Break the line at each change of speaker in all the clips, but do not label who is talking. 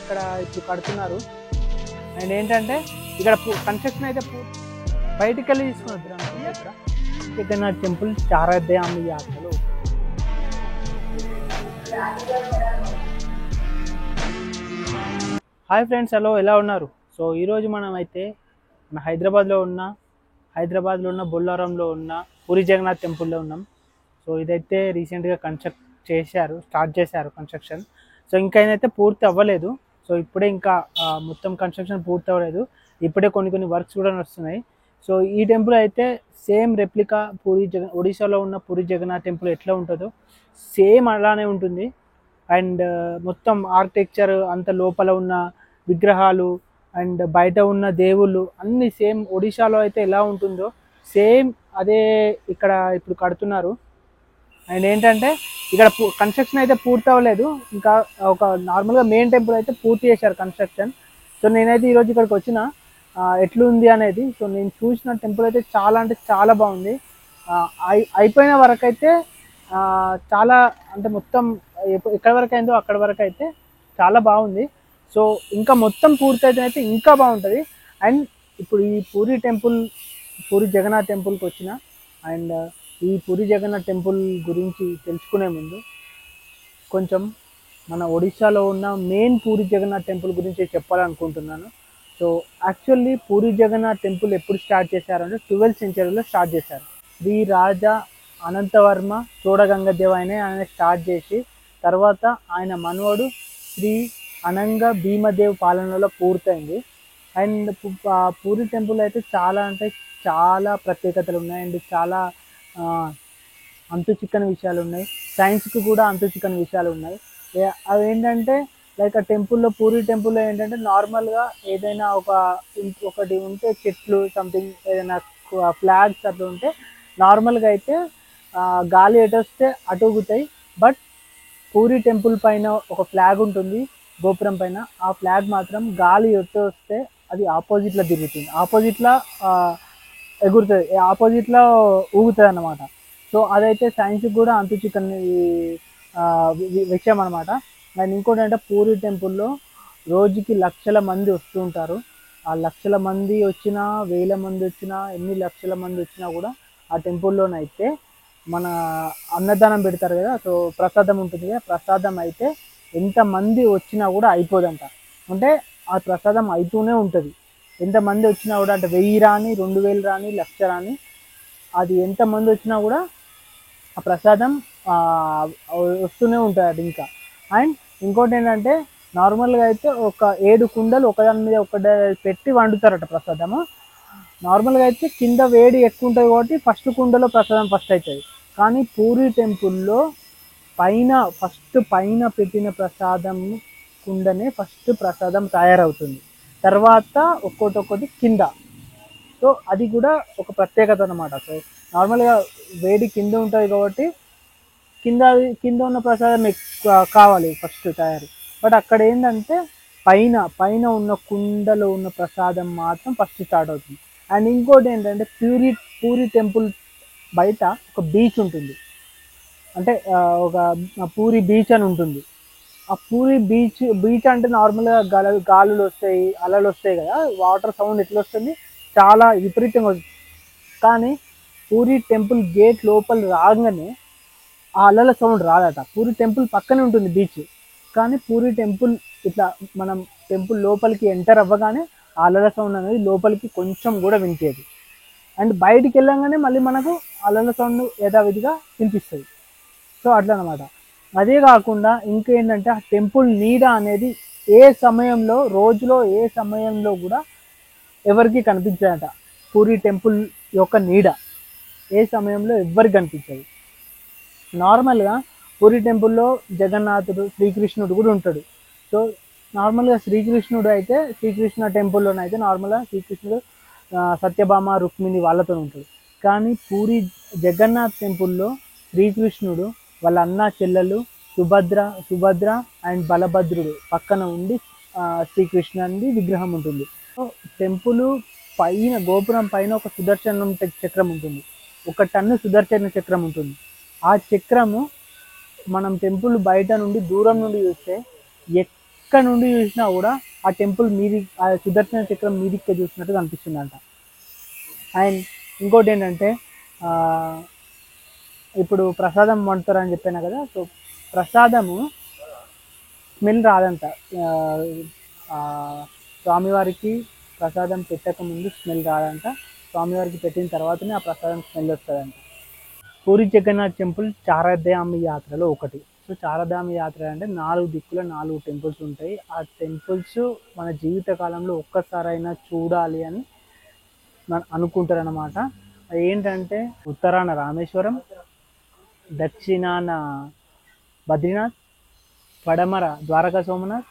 ఇక్కడ ఇప్పుడు కడుతున్నారు. అండ్ ఏంటంటే ఇక్కడ కన్స్ట్రక్షన్ అయితే బయటికి వెళ్ళి తీసుకున్నారు. ఇక్కడ జగన్నాథ్ టెంపుల్ చారధామ యాత్రలో హాయ్ ఫ్రెండ్స్, హలో, ఎలా ఉన్నారు? సో ఈరోజు మనం అయితే మన హైదరాబాద్లో ఉన్న బొల్లారంలో ఉన్న పూరి జగన్నాథ్ టెంపుల్లో ఉన్నాం. సో ఇదైతే రీసెంట్గా స్టార్ట్ చేశారు కన్స్ట్రక్షన్. సో ఇంకా ఏదైతే పూర్తి అవ్వలేదు. సో ఇప్పుడే ఇంకా మొత్తం కన్స్ట్రక్షన్ పూర్తి అవ్వలేదు. ఇప్పుడే కొన్ని వర్క్స్ కూడా వస్తున్నాయి. సో ఈ టెంపుల్ అయితే సేమ్ రెప్లికా ఒడిశాలో ఉన్న పూరి జగన్నాథ్ టెంపుల్ ఎట్లా ఉంటుందో సేమ్ అలానే ఉంటుంది. అండ్ మొత్తం ఆర్కిటెక్చర్ అంత లోపల ఉన్న విగ్రహాలు అండ్ బయట ఉన్న దేవుళ్ళు అన్నీ సేమ్ ఒడిశాలో అయితే ఎలా ఉంటుందో సేమ్ అదే ఇక్కడ ఇప్పుడు కడుతున్నారు. అండ్ ఏంటంటే ఇక్కడ కన్స్ట్రక్షన్ అయితే పూర్తి అవ్వలేదు. ఇంకా ఒక నార్మల్గా మెయిన్ టెంపుల్ అయితే పూర్తి చేశారు కన్స్ట్రక్షన్. సో నేనైతే ఈరోజు ఇక్కడికి వచ్చిన ఎట్లుంది అనేది. సో నేను చూసిన టెంపుల్ అయితే చాలా అంటే చాలా బాగుంది. అయిపోయిన వరకు అయితే చాలా అంటే మొత్తం ఎక్కడి వరకు అయిందో అక్కడి వరకు అయితే చాలా బాగుంది. సో ఇంకా మొత్తం పూర్తి అయితే ఇంకా బాగుంటుంది. అండ్ ఇప్పుడు ఈ పూరి జగన్నాథ్ టెంపుల్కి వచ్చిన అండ్ ఈ పూరి జగన్నాథ్ టెంపుల్ గురించి తెలుసుకునే ముందు కొంచెం మన ఒడిశాలో ఉన్న మెయిన్ పూరి జగన్నాథ్ టెంపుల్ గురించి చెప్పాలనుకుంటున్నాను. So actually Puri Jagannath temple ఎప్పుడు స్టార్ట్ చేశారంటే 12th centuryలో స్టార్ట్ చేశారు. శ్రీ రాజా అనంతవర్మ చోడగంగదేవ్ ఆయన స్టార్ట్ చేసి తర్వాత ఆయన మనవడు శ్రీ అనంగ భీమదేవ్ పాలనలో పూర్తయింది. అండ్ పూరి టెంపుల్ అయితే చాలా అంటే చాలా ప్రత్యేకతలు ఉన్నాయి. అండ్ చాలా అంతు చిక్కని విషయాలు ఉన్నాయి. సైన్స్కి కూడా అంతు చిక్కని విషయాలు ఉన్నాయి. అవి ఏంటంటే లైక్ ఆ టెంపుల్లో పూరి టెంపుల్లో ఏంటంటే నార్మల్గా ఏదైనా ఒకటి ఉంటే చెట్లు సంథింగ్ ఏదైనా ఫ్లాగ్స్ అట్లా ఉంటే నార్మల్గా అయితే గాలి ఎటు వస్తే అటు ఊగుతాయి. బట్ పూరి టెంపుల్ పైన ఒక ఫ్లాగ్ ఉంటుంది గోపురం పైన. ఆ ఫ్లాగ్ మాత్రం గాలి ఎటు వస్తే అది ఆపోజిట్లో తిరుగుతుంది, ఆపోజిట్లో ఎగురుతుంది, ఆపోజిట్లో ఊగుతుంది అన్నమాట. సో అదైతే సైన్స్కి కూడా అంతు చిక్కని విషయం అనమాట. అండ్ ఇంకోటి అంటే పూరి టెంపుల్లో రోజుకి లక్షల మంది వస్తూ ఉంటారు. ఆ లక్షల మంది వచ్చినా, వేల మంది వచ్చినా, ఎన్ని లక్షల మంది వచ్చినా కూడా ఆ టెంపుల్లోనైతే మన అన్నదానం పెడతారు కదా. సో ప్రసాదం ఉంటుంది కదా, ప్రసాదం అయితే ఎంతమంది వచ్చినా కూడా అయిపోదంట. అంటే ఆ ప్రసాదం అవుతూనే ఉంటుంది. ఎంతమంది వచ్చినా కూడా, అంటే 1000 రాని, 2000 రాని, 1,00,000 రాని, అది ఎంతమంది వచ్చినా కూడా ఆ ప్రసాదం వస్తూనే ఉంటుంది అది ఇంకా. అండ్ ఇంకోటి ఏంటంటే నార్మల్గా అయితే ఒక 7 కుండలు ఒకదాని మీద ఒకటి పెట్టి వండుతారట ప్రసాదము. నార్మల్గా అయితే కింద వేడి ఎక్కువ ఉంటుంది కాబట్టి ఫస్ట్ కుండలో ప్రసాదం ఫస్ట్ అవుతుంది. కానీ పూరి టెంపుల్లో పైన పెట్టిన ప్రసాదం కుండనే ఫస్ట్ ప్రసాదం తయారవుతుంది, తర్వాత ఒక్కొక్కటి కింద. సో అది కూడా ఒక ప్రత్యేకత అన్నమాట. సో నార్మల్గా వేడి కింద ఉంటుంది కాబట్టి కింద ఉన్న ప్రసాదం కావాలి ఫస్ట్ తయారు. బట్ అక్కడ ఏంటంటే పైన ఉన్న కుండలో ఉన్న ప్రసాదం మాత్రం ఫస్ట్ స్టార్ట్ అవుతుంది. అండ్ ఇంకోటి ఏంటంటే పూరి టెంపుల్ బయట ఒక బీచ్ ఉంటుంది. అంటే ఒక పూరి బీచ్ అని ఉంటుంది. ఆ పూరి బీచ్ అంటే నార్మల్గా గాలులు వస్తాయి, అలలు వస్తాయి కదా, వాటర్ సౌండ్ ఎట్లా వస్తుంది, చాలా విపరీతంగా వస్తుంది. కానీ పూరి టెంపుల్ గేట్ లోపల రాగానే ఆ అలల సౌండ్ రాదట. పూరి టెంపుల్ పక్కనే ఉంటుంది బీచ్, కానీ పూరి టెంపుల్ ఇట్లా మనం టెంపుల్ లోపలికి ఎంటర్ అవ్వగానే ఆ అలల సౌండ్ అనేది లోపలికి కొంచెం కూడా వినిపించదు. అండ్ బయటికి వెళ్ళగానే మళ్ళీ మనకు అలల సౌండ్ యథావిధిగా వినిపిస్తుంది. సో అట్లా అనమాట. అదే కాకుండా ఇంకేంటంటే ఆ టెంపుల్ నీడ అనేది రోజులో ఏ సమయంలో కూడా ఎవరికి కనిపించదట. పూరి టెంపుల్ యొక్క నీడ ఏ సమయంలో ఎవరికి కనిపించదు. నార్మల్గా పూరి టెంపుల్లో జగన్నాథుడు, శ్రీకృష్ణుడు కూడా ఉంటాడు. సో నార్మల్గా శ్రీకృష్ణ టెంపుల్లోనైతే నార్మల్గా శ్రీకృష్ణుడు సత్యభామ, రుక్మిణి వాళ్ళతో ఉంటాడు. కానీ పూరి జగన్నాథ్ టెంపుల్లో శ్రీకృష్ణుడు వాళ్ళ అన్న చెల్లెలు సుభద్ర అండ్ బలభద్రుడు పక్కన ఉండి శ్రీకృష్ణుడి విగ్రహం ఉంటుంది. సో టెంపుల్ పైన గోపురం పైన ఒక సుదర్శనం చక్రం ఉంటుంది, 1 టన్ను సుదర్శన చక్రం ఉంటుంది. ఆ చక్రము మనం టెంపుల్ బయట నుండి దూరం నుండి చూస్తే ఎక్కడ నుండి చూసినా కూడా ఆ టెంపుల్ మీది, ఆ సుదర్శన చక్రం మీదికి చూసినట్టు కనిపిస్తుందంట. అండ్ ఇంకోటి ఏంటంటే ఇప్పుడు ప్రసాదం వండుతారని చెప్పాను కదా, సో ప్రసాదము స్మెల్ రాదంట. ఆ, ఆ, స్వామివారికి ప్రసాదం పెట్టక ముందు స్మెల్ రాదంట. స్వామివారికి పెట్టిన తర్వాతనే ఆ ప్రసాదం స్మెల్ వస్తుందంట. పూరి జగన్నాథ్ టెంపుల్ చారధామి యాత్రలో ఒకటి. సో చారధామి యాత్ర అంటే 4 దిక్కుల 4 టెంపుల్స్ ఉంటాయి. ఆ టెంపుల్స్ మన జీవిత కాలంలో ఒక్కసారైనా చూడాలి అని అనుకుంటారనమాట. అది ఏంటంటే ఉత్తరాన రామేశ్వరం, దక్షిణాన బద్రీనాథ్, పడమర ద్వారకా సోమనాథ్,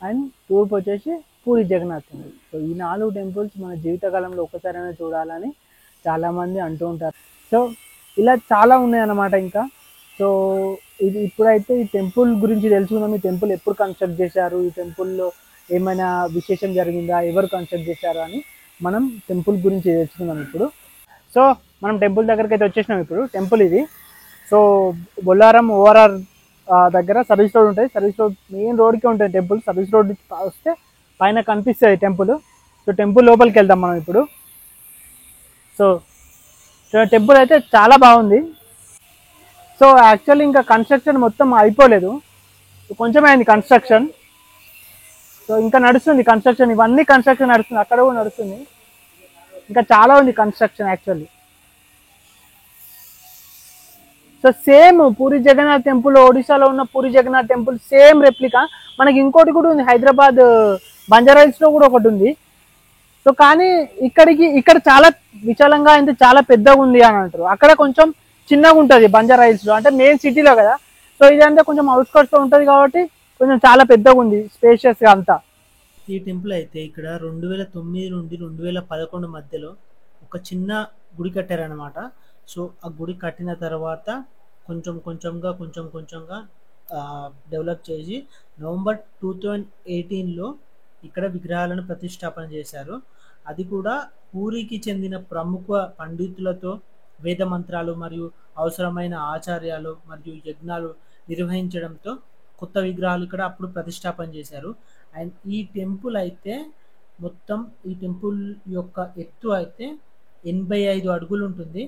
అండ్ తూర్పు వచ్చేసి పూరి జగన్నాథ్ టెంపుల్. సో ఈ 4 టెంపుల్స్ మన జీవితకాలంలో ఒక్కసారైనా చూడాలని చాలామంది అంటూ ఉంటారు. సో ఇలా చాలా ఉన్నాయన్నమాట. ఇంకా సో ఇది ఇప్పుడైతే ఈ టెంపుల్ గురించి తెలుసుకుందాం. ఈ టెంపుల్ ఎప్పుడు కన్స్ట్రక్ట్ చేశారు, ఈ టెంపుల్లో ఏమైనా విశేషం జరిగిందా, ఎవరు కన్స్ట్రక్ట్ చేశారు అని మనం టెంపుల్ గురించి తెలుసుకుందాం ఇప్పుడు. సో మనం టెంపుల్ దగ్గరికి అయితే వచ్చేసినాం. ఇప్పుడు టెంపుల్ ఇది. సో బొల్లారం ఓఆర్ఆర్ దగ్గర సర్వీస్ రోడ్ ఉంటుంది. సర్వీస్ రోడ్ మెయిన్ రోడ్కే ఉంటుంది టెంపుల్. సర్వీస్ రోడ్ వస్తే పైన కనిపిస్తుంది టెంపుల్. సో టెంపుల్ లోపలికి వెళ్దాం మనం ఇప్పుడు. సో టెంపుల్ అయితే చాలా బాగుంది. సో యాక్చువల్లీ ఇంకా కన్స్ట్రక్షన్ మొత్తం అయిపోలేదు, కొంచెమే అయింది కన్స్ట్రక్షన్. సో ఇంకా నడుస్తుంది కన్స్ట్రక్షన్, ఇవన్నీ కన్స్ట్రక్షన్ నడుస్తుంది, అక్కడ కూడా నడుస్తుంది. ఇంకా చాలా ఉంది construction actually. So same Puri Jagannath temple, ఒడిశాలో ఉన్న Puri Jagannath temple same replica. మనకి ఇంకోటి కూడా ఉంది, హైదరాబాద్ బంజారాహిల్స్లో కూడా ఒకటి ఉంది. సో కానీ ఇక్కడ చాలా విశాలంగా అయితే చాలా పెద్దగా ఉంది అని అంటారు. అక్కడ కొంచెం చిన్నగా ఉంటుంది బంజారాహిల్స్లో, అంటే మెయిన్ సిటీలో కదా. సో ఇదంతా కొంచెం అవుట్స్కట్స్లో ఉంటుంది కాబట్టి కొంచెం చాలా పెద్దగా ఉంది, స్పేషియస్గా అంతా. ఈ టెంపుల్ అయితే ఇక్కడ 2009 నుండి 2011 మధ్యలో ఒక చిన్న గుడి కట్టారనమాట. సో ఆ గుడి కట్టిన తర్వాత కొంచెం కొంచెంగా డెవలప్ చేసి నవంబర్ 2018లో ఇక్కడ విగ్రహాలను ప్రతిష్టాపన చేశారు. అది కూడా పూరికి చెందిన ప్రముఖ పండితులతో వేద మంత్రాలు మరియు అవసరమైన ఆచార్యాలు మరియు యజ్ఞాలు నిర్వహించడంతో కొత్త విగ్రహాలు ఇక్కడ అప్పుడు ప్రతిష్టాపన చేశారు. అండ్ ఈ టెంపుల్ అయితే మొత్తం ఈ టెంపుల్ యొక్క ఎత్తు అయితే 85 అడుగులు ఉంటుంది.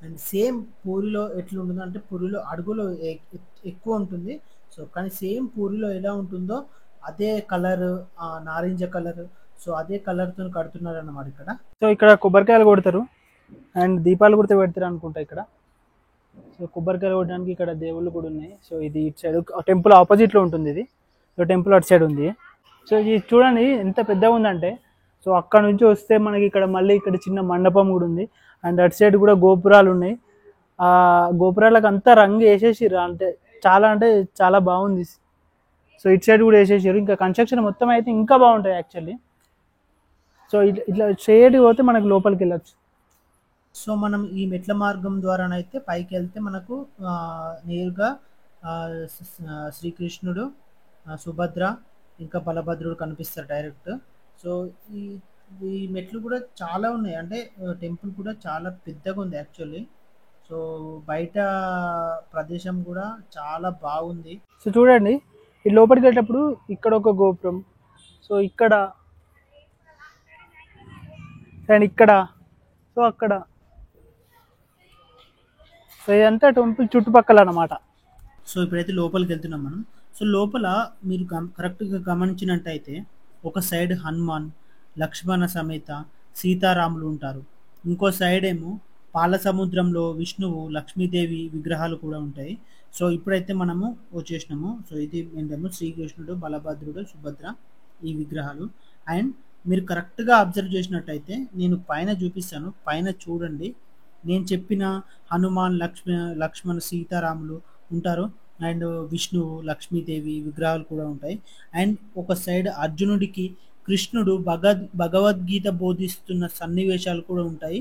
అండ్ సేమ్ పూరిలో ఎట్లా ఉంటుందో, అంటే పూరిలో అడుగులు ఎక్కువ ఉంటుంది. సో కానీ సేమ్ పూరిలో ఎలా ఉంటుందో అదే కలర్, నారింజ కలర్, సో అదే కలర్తో కడుతున్నారు అన్నమాట ఇక్కడ. సో ఇక్కడ కొబ్బరికాయలు కొడతారు అండ్ దీపాలు కూడా పెడతారు అనుకుంటా ఇక్కడ. సో కొబ్బరికాయలు కొట్టడానికి ఇక్కడ దేవుళ్ళు కూడా ఉన్నాయి. సో ఇది ఇటు సైడ్ టెంపుల్ ఆపోజిట్లో ఉంటుంది ఇది. సో టెంపుల్ అటు సైడ్ ఉంది. సో ఇది చూడండి ఎంత పెద్దగా ఉందంటే. సో అక్కడ నుంచి వస్తే మనకి ఇక్కడ మళ్ళీ ఇక్కడ చిన్న మండపం కూడా ఉంది. అండ్ అటు సైడ్ కూడా గోపురాలు ఉన్నాయి. ఆ గోపురాలకు అంతా రంగు వేసేసిర్రు, అంటే చాలా బాగుంది. సో ఇటు సైడ్ కూడా వేసేసారు. ఇంకా కన్స్ట్రక్షన్ మొత్తం అయితే ఇంకా బాగుంటుంది యాక్చువల్లీ. సో ఇట్లా షేడ్ పోతే మనకు లోపలికి వెళ్ళచ్చు. సో మనం ఈ మెట్ల మార్గం ద్వారానైతే పైకి వెళ్తే మనకు నేరుగా శ్రీకృష్ణుడు, సుభద్ర ఇంకా బలభద్రుడు కనిపిస్తారు డైరెక్ట్. సో ఈ మెట్లు కూడా చాలా ఉన్నాయి, అంటే టెంపుల్ కూడా చాలా పెద్దగా ఉంది యాక్చువల్లీ. సో బయట ప్రదేశం కూడా చాలా బాగుంది. సో చూడండి ఈ లోపలికి వెళ్ళేటప్పుడు ఇక్కడ ఒక గోపురం, సో ఇక్కడ అండ్ ఇక్కడ, సో అక్కడ, సో ఇదంతా టెంపుల్ చుట్టుపక్కల అన్నమాట. సో ఇప్పుడైతే లోపలికి వెళ్తున్నాం మనం. సో లోపల మీరు కరెక్ట్గా గమనించినట్టయితే ఒక సైడ్ హనుమాన్, లక్ష్మణ సమేత సీతారాములు ఉంటారు. ఇంకో సైడ్ ఏమో పాల సముద్రంలో విష్ణువు, లక్ష్మీదేవి విగ్రహాలు కూడా ఉంటాయి. సో ఇప్పుడైతే మనము వచ్చేసినాము. సో ఇది ఏంటేమో శ్రీకృష్ణుడు, బలభద్రుడు, సుభద్ర ఈ విగ్రహాలు. అండ్ మీరు కరెక్ట్గా అబ్జర్వ్ చేసినట్టయితే నేను పైన చూపిస్తాను, పైన చూడండి. నేను చెప్పిన హనుమాన్, లక్ష్మణ సీతారాములు ఉంటారు. అండ్ విష్ణువు, లక్ష్మీదేవి విగ్రహాలు కూడా ఉంటాయి. అండ్ ఒక సైడ్ అర్జునుడికి కృష్ణుడు భగవద్గీత బోధిస్తున్న సన్నివేశాలు కూడా ఉంటాయి.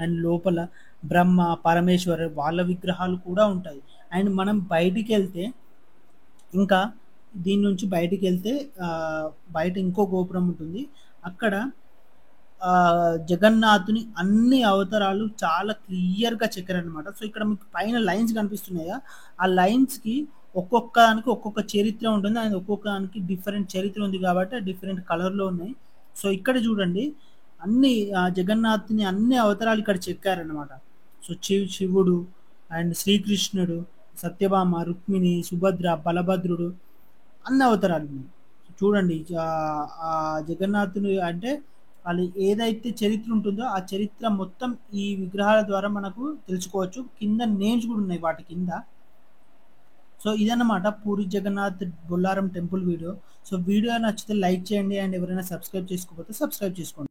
అండ్ లోపల బ్రహ్మ, పరమేశ్వర వాళ్ళ విగ్రహాలు కూడా ఉంటాయి. అండ్ మనం బయటికి వెళ్తే, ఇంకా దీని నుంచి బయటికి వెళ్తే బయట ఇంకో గోపురం ఉంటుంది. అక్కడ జగన్నాథుని అన్ని అవతారాలు చాలా క్లియర్గా చెక్కారనమాట. సో ఇక్కడ మీకు పైన లైన్స్ కనిపిస్తున్నాయా, ఆ లైన్స్కి ఒక్కొక్క దానికి ఒక్కొక్క చరిత్ర ఉంటుంది అండ్ ఒక్కొక్క దానికి డిఫరెంట్ చరిత్ర ఉంది కాబట్టి డిఫరెంట్ కలర్లో ఉన్నాయి. సో ఇక్కడ చూడండి అన్ని జగన్నాథుని అన్ని అవతారాలు ఇక్కడ చెక్కారనమాట. సో శివుడు అండ్ శ్రీకృష్ణుడు, సత్యభామ, రుక్మిణి, సుభద్ర, బలభద్రుడు అన్ని అవతారాలు ఉన్నాయి. చూడండి ఆ జగన్నాథుని అంటే వాళ్ళు ఏదైతే చరిత్ర ఉంటుందో ఆ చరిత్ర మొత్తం ఈ విగ్రహాల ద్వారా మనకు తెలుసుకోవచ్చు. కింద నేమ్స్ కూడా ఉన్నాయి వాటి కింద. సో ఇదన్నమాట Puri Jagannath Bollaram temple video. So video నచ్చితే లైక్ చేయండి అండ్ ఎవరైనా సబ్స్క్రైబ్ చేసుకోకపోతే సబ్స్క్రైబ్ చేసుకోండి.